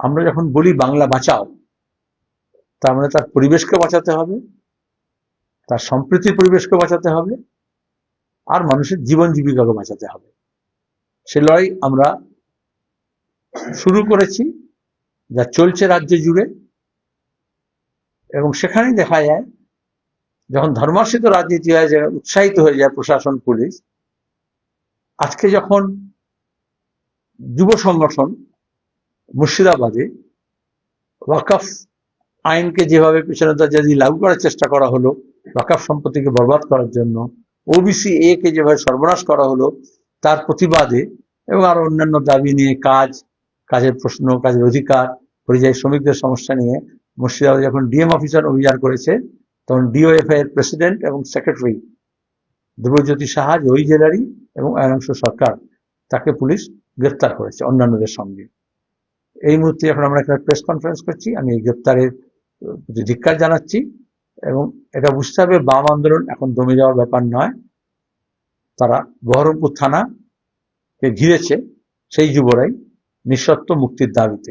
আমরা যখন বলি বাংলা বাঁচাও, তার মানে তার পরিবেশকে বাঁচাতে হবে, তার সম্প্রীতির পরিবেশকে বাঁচাতে হবে, আর মানুষের জীবন জীবিকাকে বাঁচাতে হবে। সে লড়াই আমরা শুরু করেছি, যা চলছে রাজ্য জুড়ে। এবং সেখানেই দেখা যায় যখন ধর্মাশ্রিত রাজনীতি হয়, যে উৎসাহিত হয়ে যায় প্রশাসন, পুলিশ। আজকে যখন যুব সংগঠন মুর্শিদাবাদে ওয়াকফ আইনকে যেভাবে পেছনে যদি লাগু করার চেষ্টা করা হলো, ওয়াকফ সম্পত্তিকে বরবাদ করার জন্য, ওবিসি এ কে যেভাবে সর্বনাশ করা হলো, তার প্রতিবাদে এবং আরো অন্যান্য দাবি নিয়ে, কাজের প্রশ্ন, কাজের অধিকার, পরিযায়ী শ্রমিকদের সমস্যা নিয়ে মুর্শিদাবাদে যখন ডিএম অফিসার অভিযান করেছে, তখন ডিওএফআই এর প্রেসিডেন্ট এবং সেক্রেটারি ধ্রুবজ্যোতি সাহা, ওই জেলারই, এবং অয়নাংশ সরকার, তাকে পুলিশ গ্রেফতার করেছে অন্যান্যদের সঙ্গে। এই মুহূর্তে যখন আমরা একটা প্রেস কনফারেন্স করছি, আমি এই গ্রেপ্তারের প্রতি ধিক্কার জানাচ্ছি। এবং এটা বুঝতে হবে, বাম আন্দোলন এখন দমে যাওয়ার ব্যাপার নয়। তারা বহরমপুর থানাকে ঘিরেছে সেই যুবরাই নিঃশর্ত মুক্তির দাবিতে।